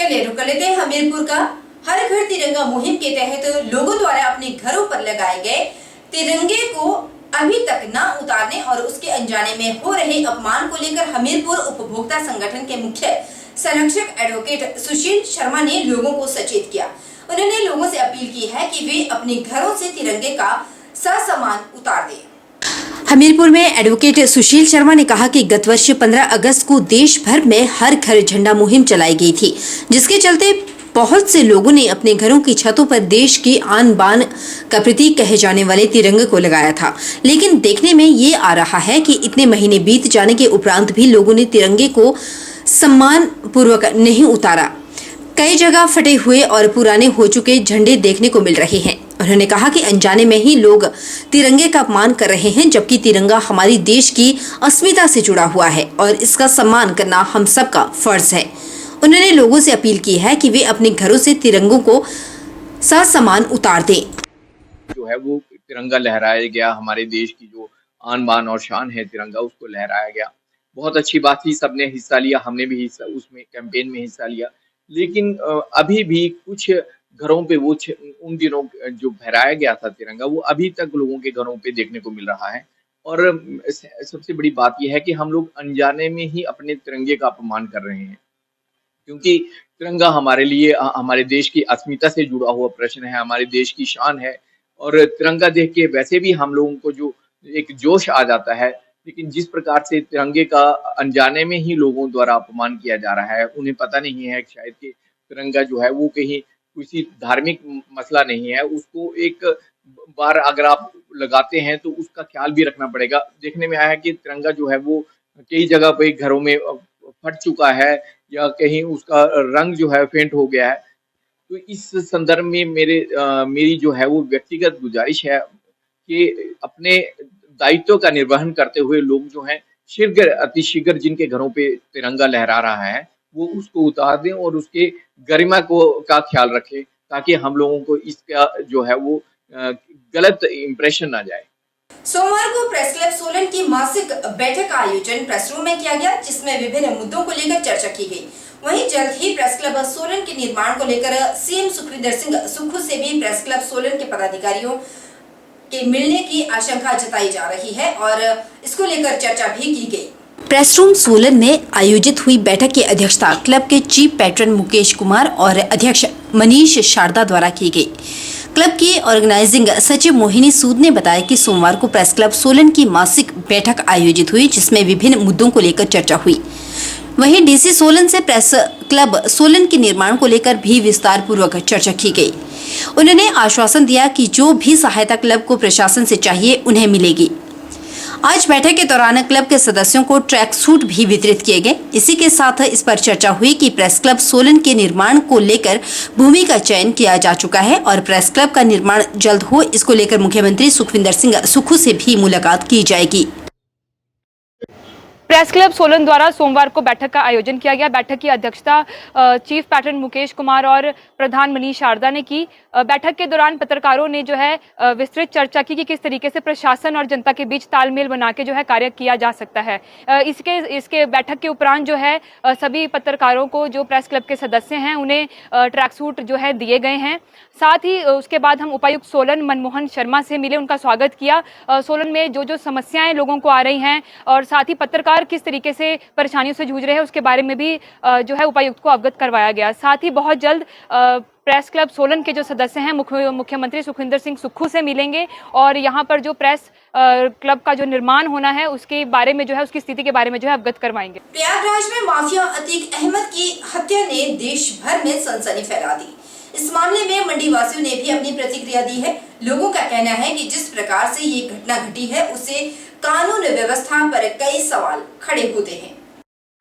चलिए रुक लेते हैं हमीरपुर का। हर घर तिरंगा मुहिम के तहत लोगों द्वारा अपने घरों पर लगाए गए तिरंगे को अभी तक न उतारने और उसके अनजाने में हो रहे अपमान को लेकर हमीरपुर उपभोक्ता संगठन के मुख्य संरक्षक एडवोकेट सुशील शर्मा ने लोगों को सचेत किया। उन्होंने लोगों से अपील की है कि वे अपने घरों से तिरंगे का ससामान उतार दें। हमीरपुर में एडवोकेट सुशील शर्मा ने कहा कि गत वर्ष 15 अगस्त को देश भर में हर घर झंडा मुहिम चलाई गई थी, जिसके चलते बहुत से लोगों ने अपने घरों की छतों पर देश की आन बान का प्रतीक कहे जाने वाले तिरंगे को लगाया था। लेकिन देखने में ये आ रहा है कि इतने महीने बीत जाने के उपरांत भी लोगों ने तिरंगे को सम्मान पूर्वक नहीं उतारा। कई जगह फटे हुए और पुराने हो चुके झंडे देखने को मिल रहे हैं। उन्होंने कहा कि अनजाने में ही लोग तिरंगे का अपमान कर रहे हैं, जबकि तिरंगा हमारी देश की अस्मिता से जुड़ा हुआ है और इसका सम्मान करना हम सबका फर्ज है। उन्होंने लोगों से अपील की है कि वे अपने घरों से तिरंगों को ससामान उतार दें। जो है वो तिरंगा लहराया गया, हमारे देश की जो आन बान और शान है तिरंगा, उसको लहराया गया। बहुत अच्छी बात थी, सबने हिस्सा लिया, हमने भी हिस्सा उसमें कैंपेन में हिस्सा लिया। लेकिन अभी भी कुछ घरों पे वो उन दिनों जो फहराया गया था तिरंगा, वो अभी तक लोगों के घरों पे देखने को मिल रहा है। और सबसे बड़ी बात यह है कि हम लोग अनजाने में ही अपने तिरंगे का अपमान कर रहे हैं, क्योंकि तिरंगा हमारे लिए हमारे देश की अस्मिता से जुड़ा हुआ प्रश्न है, हमारे देश की शान है। और तिरंगा देख के वैसे भी हम लोगों को जो एक जोश आ जाता है, लेकिन जिस प्रकार से तिरंगे का अनजाने में ही लोगों द्वारा अपमान किया जा रहा है, उन्हें पता नहीं है शायद कि तिरंगा जो है वो कहीं किसी धार्मिक मसला नहीं है। उसको एक बार अगर आप लगाते हैं तो उसका ख्याल भी रखना पड़ेगा। देखने में आया है कि तिरंगा जो है वो कई जगह पे घरों में फट चुका है या कहीं उसका रंग जो है फेंट हो गया है। तो इस संदर्भ में मेरी जो है वो व्यक्तिगत गुजारिश है कि अपने दायित्व का निर्वहन करते हुए लोग जो हैं अतिशीघ्र जिनके घरों पे तिरंगा लहरा रहा है वो उसको उतार दें और उसके गरिमा का ख्याल रखें, ताकि हम लोगों को इसका जो है वो गलत इंप्रेशन ना जाए। सोमवार को प्रेस क्लब सोलन की मासिक बैठक का आयोजन प्रेस रूम में किया गया, जिसमें विभिन्न मुद्दों को लेकर चर्चा की गई। वहीं जल्द ही प्रेस क्लब सोलन के निर्माण को लेकर सीएम सुखविंदर सिंह सुक्खू से भी प्रेस क्लब सोलन के पदाधिकारियों के मिलने की आशंका जताई जा रही है और इसको लेकर चर्चा भी की गई। प्रेस रूम सोलन में आयोजित हुई बैठक की अध्यक्षता क्लब के चीफ पैट्रन मुकेश कुमार और अध्यक्ष मनीष शारदा द्वारा की गई। क्लब की ऑर्गेनाइजिंग सचिव मोहिनी सूद ने बताया कि सोमवार को प्रेस क्लब सोलन की मासिक बैठक आयोजित हुई, जिसमें विभिन्न मुद्दों को लेकर चर्चा हुई। वहीं डीसी सोलन से प्रेस क्लब सोलन के निर्माण को लेकर भी विस्तार पूर्वक चर्चा की गई। उन्होंने आश्वासन दिया कि जो भी सहायता क्लब को प्रशासन से चाहिए उन्हें मिलेगी। आज बैठक के दौरान क्लब के सदस्यों को ट्रैक सूट भी वितरित किए गए। इसी के साथ इस पर चर्चा हुई कि प्रेस क्लब सोलन के निर्माण को लेकर भूमि का चयन किया जा चुका है और प्रेस क्लब का निर्माण जल्द हो, इसको लेकर मुख्यमंत्री सुखविंदर सिंह सुक्खू से भी मुलाकात की जाएगी। प्रेस क्लब सोलन द्वारा सोमवार को बैठक का आयोजन किया गया। बैठक की अध्यक्षता चीफ पैट्रन मुकेश कुमार और प्रधान मनीष शारदा ने की। बैठक के दौरान पत्रकारों ने जो है विस्तृत चर्चा की कि किस तरीके से प्रशासन और जनता के बीच तालमेल बना के जो है कार्य किया जा सकता है। इसके बैठक के उपरांत जो है सभी पत्रकारों को, जो प्रेस क्लब के सदस्य हैं, उन्हें ट्रैक सूट जो है दिए गए हैं। साथ ही उसके बाद हम उपायुक्त सोलन मनमोहन शर्मा से मिले, उनका स्वागत किया। सोलन में जो समस्याएं लोगों को आ रही हैं और साथ ही पत्रकार किस तरीके से परेशानियों से जूझ रहे हैं उसके बारे में भी जो है उपायुक्त को अवगत करवाया गया। साथ ही बहुत जल्द प्रेस क्लब सोलन के जो सदस्य हैं मुख्यमंत्री सुखविंदर सिंह सुक्खू से मिलेंगे और यहाँ पर जो प्रेस क्लब का जो निर्माण होना है उसके बारे में जो है, उसकी स्थिति के बारे में जो है अवगत करवाएंगे। प्रयागराज में माफिया अतीक अहमद की हत्या ने देश भर में सनसनी फैला दी। इस मामले में मंडी वासियों ने भी अपनी प्रतिक्रिया दी है। लोगों का कहना है कि जिस प्रकार से ये घटना घटी है उससे कानून व्यवस्था पर कई सवाल खड़े होते हैं।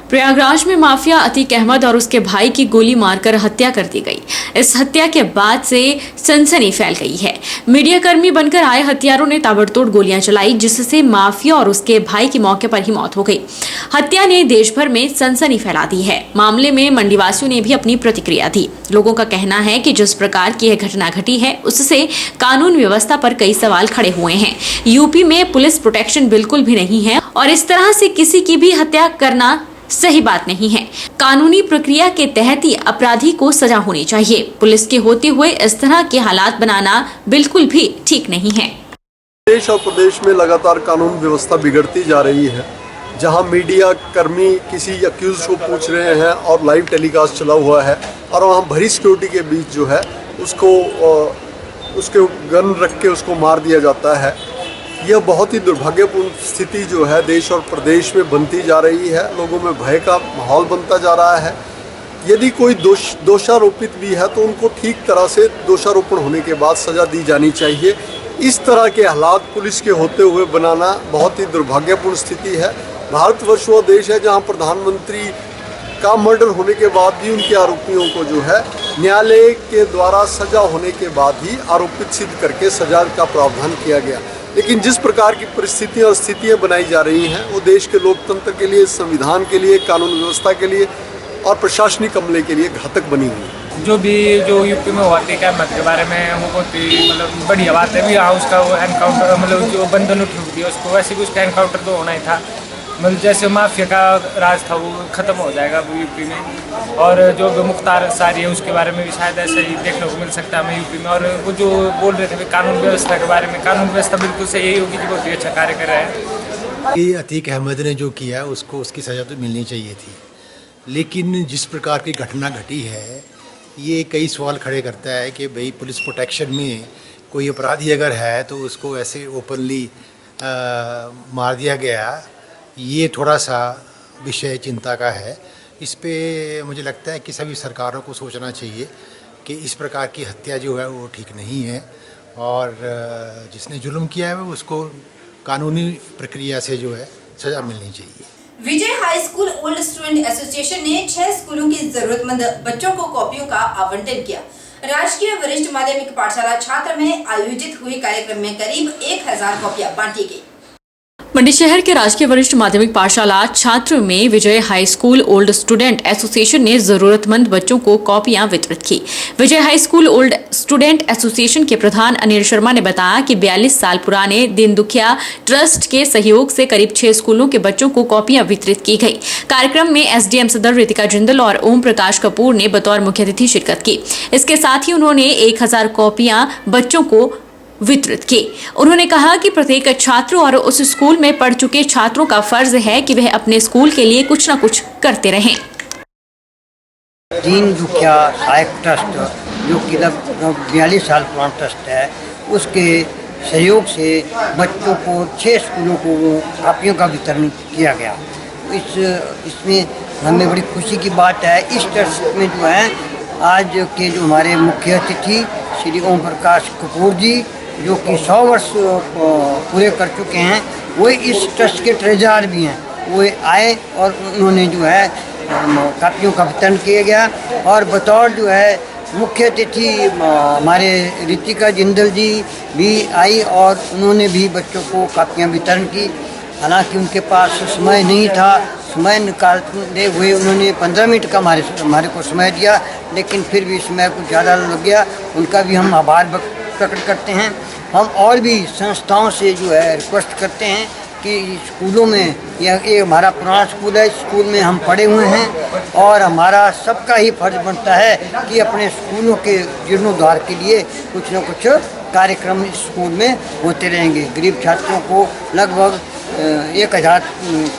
प्रयागराज में माफिया अतीक अहमद और उसके भाई की गोली मारकर हत्या कर दी गई। इस हत्या के बाद से सनसनी फैल गई है। मीडियाकर्मी बनकर आए हत्यारों ने ताबड़तोड़ गोलियां चलाई, जिससे माफिया और उसके भाई की मौके पर ही मौत हो गई। हत्या ने देश भर में सनसनी फैला दी है। मामले में मंडीवासियों ने भी अपनी प्रतिक्रिया दी। लोगों का कहना है कि जिस प्रकार की यह घटना घटी है उससे कानून व्यवस्था पर कई सवाल खड़े हुए हैं। यूपी में पुलिस प्रोटेक्शन बिल्कुल भी नहीं है और इस तरह से किसी की भी हत्या करना सही बात नहीं है। कानूनी प्रक्रिया के तहत ही अपराधी को सजा होनी चाहिए। पुलिस के होते हुए इस तरह के हालात बनाना बिल्कुल भी ठीक नहीं है। देश और प्रदेश में लगातार कानून व्यवस्था बिगड़ती जा रही है। जहां मीडिया कर्मी किसी अक्यूज को पूछ रहे हैं और लाइव टेलीकास्ट चला हुआ है और वहां भरी सिक्योरिटी के बीच जो है उसके गन रख के उसको मार दिया जाता है। यह बहुत ही दुर्भाग्यपूर्ण स्थिति जो है देश और प्रदेश में बनती जा रही है। लोगों में भय का माहौल बनता जा रहा है। यदि कोई दोषारोपित भी है तो उनको ठीक तरह से दोषारोपण होने के बाद सजा दी जानी चाहिए। इस तरह के हालात पुलिस के होते हुए बनाना बहुत ही दुर्भाग्यपूर्ण स्थिति है। भारतवर्ष वो देश है जहां प्रधानमंत्री का मर्डर होने के बाद भी उनके आरोपियों को जो है न्यायालय के द्वारा सजा होने के बाद ही आरोपित सिद्ध करके सजा का प्रावधान किया गया। लेकिन जिस प्रकार की परिस्थितियां और स्थितियां बनाई जा रही हैं वो देश के लोकतंत्र के लिए, संविधान के लिए, कानून व्यवस्था के लिए और प्रशासनिक अमले के लिए घातक बनी हुई है। जो यूपी में हुआ टीका मत के बारे में वो बहुत ही मतलब बढ़िया बात है भी। हाँ, उसका वो एनकाउंटर मतलब जो बंधन उठ दिया उसको, वैसे भी उसका एनकाउंटर तो होना ही था। मतलब जैसे माफिया का राज था वो ख़त्म हो जाएगा यूपी में। और जो मुख्तार सारी है उसके बारे में भी शायद ऐसा ही देखने को मिल सकता है हमें यूपी में। और वो जो बोल रहे थे कानून व्यवस्था के बारे में, कानून व्यवस्था बिल्कुल सही यही होगी कि बहुत ही अच्छा कार्य कर रहा है। कि अतीक अहमद ने जो किया उसको उसकी सज़ा तो मिलनी चाहिए थी, लेकिन जिस प्रकार की घटना घटी है ये कई सवाल खड़े करता है कि भाई पुलिस प्रोटेक्शन में कोई अपराधी अगर है तो उसको ऐसे ओपनली मार दिया गया। ये थोड़ा सा विषय चिंता का है। इस पे मुझे लगता है कि सभी सरकारों को सोचना चाहिए कि इस प्रकार की हत्या जो है वो ठीक नहीं है और जिसने जुल्म किया है उसको कानूनी प्रक्रिया से जो है सज़ा मिलनी चाहिए। Vijay high school old student association ने 6 स्कूलों के जरूरतमंद बच्चों को कॉपियों का आवंटन किया। राजकीय वरिष्ठ माध्यमिक पाठशाला छात्र में आयोजित हुए कार्यक्रम में करीब 1000 कॉपियां बांटी गई। मंडी शहर के राजकीय वरिष्ठ माध्यमिक पाठशाला छात्र में Vijay high school old student association ने जरूरतमंद बच्चों को कॉपियां वितरित की। Vijay high school old student association के प्रधान अनिल शर्मा ने बताया कि 42 साल पुराने दीन दुखिया ट्रस्ट के सहयोग से करीब 6 स्कूलों के बच्चों को कॉपियां वितरित की गई। कार्यक्रम में एसडीएम सदर रितिका जिंदल और ओम प्रकाश कपूर ने बतौर मुख्य अतिथि शिरकत की। इसके साथ ही उन्होंने 1000 कॉपियां बच्चों को वितरित की। उन्होंने कहा कि प्रत्येक छात्र और उस स्कूल में पढ़ चुके छात्रों का फर्ज है कि वह अपने स्कूल के लिए कुछ न कुछ करते रहें। दीन दुखिया सहायक ट्रस्ट जो कि 42 साल पुराना ट्रस्ट है, उसके सहयोग से बच्चों को 6 स्कूलों को कॉपियों का वितरण किया गया। इसमें हमें बड़ी खुशी की बात है। इस ट्रस्ट में जो है आज के जो हमारे मुख्य अतिथि श्री ओम प्रकाश कपूर जी जो कि 100 वर्ष पूरे कर चुके हैं, वो इस ट्रस्ट के ट्रेजरर भी हैं। वो आए और उन्होंने जो है कॉपियों का वितरण किया गया। और बतौर जो है मुख्य अतिथि हमारे रितिका जिंदल जी भी आई और उन्होंने भी बच्चों को कॉपियाँ वितरण की। हालांकि उनके पास समय नहीं था, समय निकालते हुए उन्होंने 15 मिनट का हमारे को समय दिया, लेकिन फिर भी समय कुछ ज़्यादा लग गया। उनका भी हम आभार प्रकट करते हैं। हम और भी संस्थाओं से जो है रिक्वेस्ट करते हैं कि स्कूलों में, ये हमारा पुराना स्कूल है, स्कूल में हम पढ़े हुए हैं और हमारा सबका ही फर्ज बनता है कि अपने स्कूलों के जीर्णोद्धार के लिए कुछ न कुछ कार्यक्रम स्कूल में होते रहेंगे। गरीब छात्रों को लगभग 1000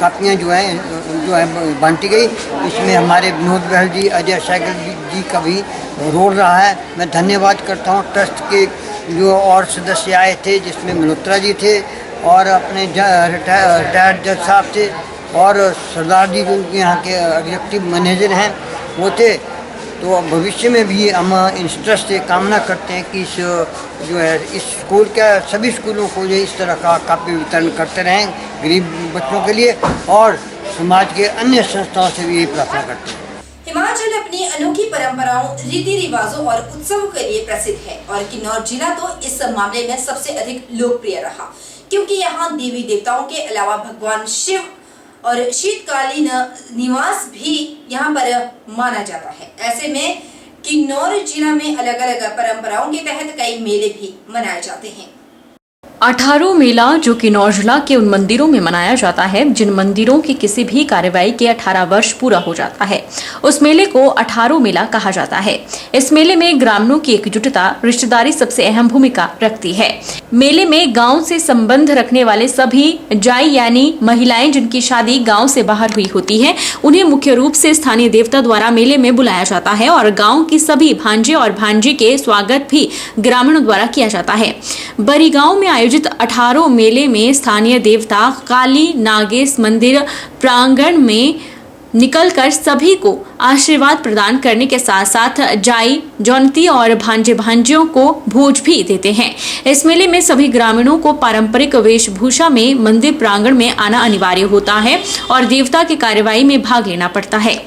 कॉपियाँ जो है बांटी गई। इसमें हमारे विनोद बहल जी, अजय साइकिल जी का भी रोल रहा है। मैं धन्यवाद करता हूँ ट्रस्ट के जो और सदस्य आए थे, जिसमें मल्होत्रा जी थे और अपने रिटायर्ड जज साहब थे और सरदार जी जो यहाँ के एग्जीक्यूटिव मैनेजर हैं वो थे। तो भविष्य में भी हम इस ट्रस्ट से कामना करते हैं कि इस स्कूल के सभी स्कूलों को जो इस तरह का कॉपी वितरण करते रहें गरीब बच्चों के लिए, और समाज के अन्य संस्थाओं से भी यही प्रार्थना करते हैं। हिमाचल अपनी अनोखी परंपराओं, रीति रिवाजों और उत्सवों के लिए प्रसिद्ध है और किन्नौर जिला तो इस मामले में सबसे अधिक लोकप्रिय रहा, क्योंकि यहाँ देवी देवताओं के अलावा भगवान शिव और शीतकालीन निवास भी यहाँ पर माना जाता है। ऐसे में किन्नौर जिला में अलग अलग परंपराओं के तहत कई मेले भी मनाए जाते हैं। 18 मेला जो कि नौजला के उन मंदिरों में मनाया जाता है जिन मंदिरों की किसी भी कार्यवाही के 18 वर्ष पूरा हो जाता है, उस मेले को 18 मेला कहा जाता है। इस मेले में ग्रामीणों की एकजुटता, रिश्तेदारी सबसे अहम भूमिका रखती है। मेले में गांव से संबंध रखने वाले सभी जाई यानी महिलाएं जिनकी शादी गांव से बाहर हुई होती है, उन्हें मुख्य रूप से स्थानीय देवता द्वारा मेले में बुलाया जाता है और गांव की सभी भांजे और भांजी के स्वागत भी ग्रामीणों द्वारा किया जाता है। बरी गांव में आयोजित 18 मेले में स्थानीय देवता काली नागेश मंदिर प्रांगण में निकलकर सभी को आशीर्वाद प्रदान करने के साथ साथ जाई, जौनती और भांजे भांजियों को भोज भी देते हैं। इस मेले में सभी ग्रामीणों को पारंपरिक वेशभूषा में मंदिर प्रांगण में आना अनिवार्य होता है और देवता की कार्यवाही में भाग लेना पड़ता है।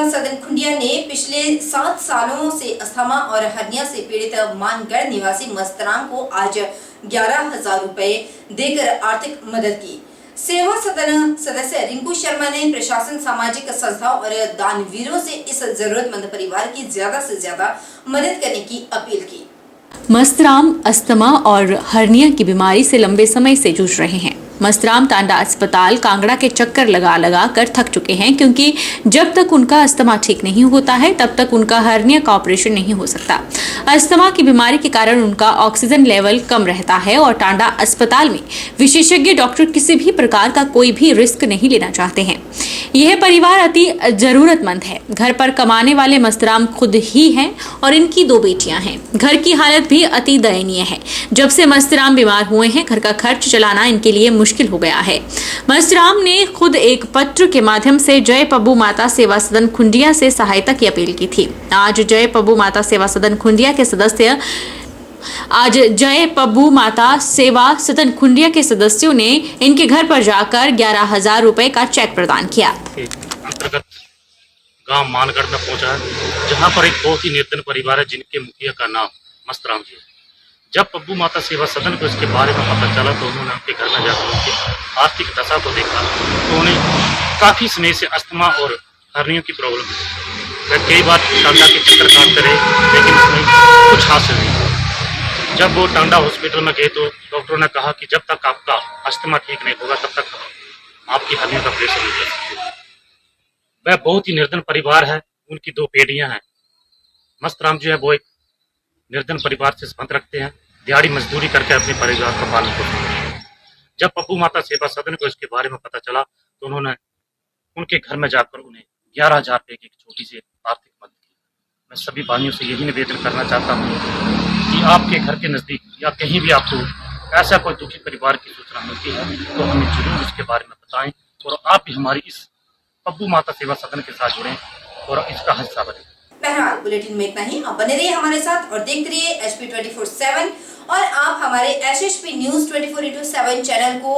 सदन खुंडिया ने पिछले 7 सालों से अस्थमा और हर्निया से पीड़ित मानगढ़ निवासी मस्तराम को आज 11,000 रुपए देकर आर्थिक मदद की। सेवा सदन सदस्य रिंकू शर्मा ने प्रशासन, सामाजिक संस्थाओं और दानवीरों से इस जरूरतमंद परिवार की ज्यादा से ज्यादा मदद करने की अपील की। मस्तराम अस्थमा और हर्निया की बीमारी से लंबे समय से जूझ रहे हैं। मस्तराम टांडा अस्पताल कांगड़ा के चक्कर लगा लगा कर थक चुके हैं क्योंकि जब तक उनका अस्थमा ठीक नहीं होता है तब तक उनका हर्निया का ऑपरेशन नहीं हो सकता। अस्थमा की बीमारी के कारण उनका ऑक्सीजन लेवल कम रहता है और टांडा अस्पताल में विशेषज्ञ डॉक्टर किसी भी प्रकार का कोई भी रिस्क नहीं लेना चाहते हैं। यह परिवार अति जरूरतमंद है। घर पर कमाने वाले मस्तराम खुद ही हैं और इनकी 2 बेटियां हैं। घर की हालत भी अति दयनीय है। जब से मस्तराम बीमार हुए हैं घर का खर्च चलाना इनके लिए मुश्किल हो गया है। मस्तराम ने खुद एक पत्र के माध्यम से जय पब्बू माता सेवा सदन खुंडिया से सहायता की अपील की थी। आज जय पब्बू माता सेवा सदन खुंडिया के सदस्यों ने इनके घर पर जाकर 11,000 रुपए का चेक प्रदान किया। अंतर्गत गांव मानगढ़ में पहुंचा है, जहां पर एक बहुत ही निर्धन परिवार है जिनके मुखिया का नाम मस्तराम जी है। जब पब्बू माता सेवा सदन को इसके बारे में पता चला तो उन्होंने उनके घर में जाकर उनकी आर्थिक दशा को देखा तो उन्हें काफ़ी समय से अस्थमा और हर्नियों की प्रॉब्लम थी। वह कई बार टांडा के चक्कर काटते रहे लेकिन उसमें कुछ हासिल नहीं। जब वो टांडा हॉस्पिटल में गए तो डॉक्टरों ने कहा कि जब तक आपका अस्थमा ठीक नहीं होगा तब तक आपकी हर्नियों का ऑपरेशन नहीं कर सकते। वह बहुत ही निर्धन परिवार है। उनकी 2 बेटियां हैं। मस्तराम जो है वो एक निर्धन परिवार से संबंध रखते हैं। दिहाड़ी मजदूरी करके अपने परिवार का पालन करते हैं। जब पप्पू माता सेवा सदन को इसके बारे में पता चला तो उन्होंने उनके घर में जाकर उन्हें 11,000 रुपए की एक छोटी सी आर्थिक मदद की। मैं सभी भाइयों से यही निवेदन करना चाहता हूँ कि आपके घर के नज़दीक या कहीं भी आपको ऐसा कोई दुखी परिवार की सूचना मिलती है तो हमें जरूर इसके बारे में बताएं और आप भी हमारी इस पप्पू माता सेवा सदन के साथ जुड़ें और इसका हिस्सा बने। बहरहाल बुलेटिन में इतना ही। आप बने रहिए हमारे साथ और देखते रहिए HP 24/7 और आप हमारे SHP न्यूज 24/7 चैनल को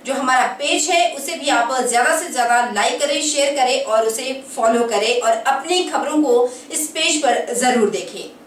जो हमारा पेज है उसे भी आप ज्यादा से ज्यादा लाइक करें, शेयर करें और उसे फॉलो करें और अपनी खबरों को इस पेज पर जरूर देखें।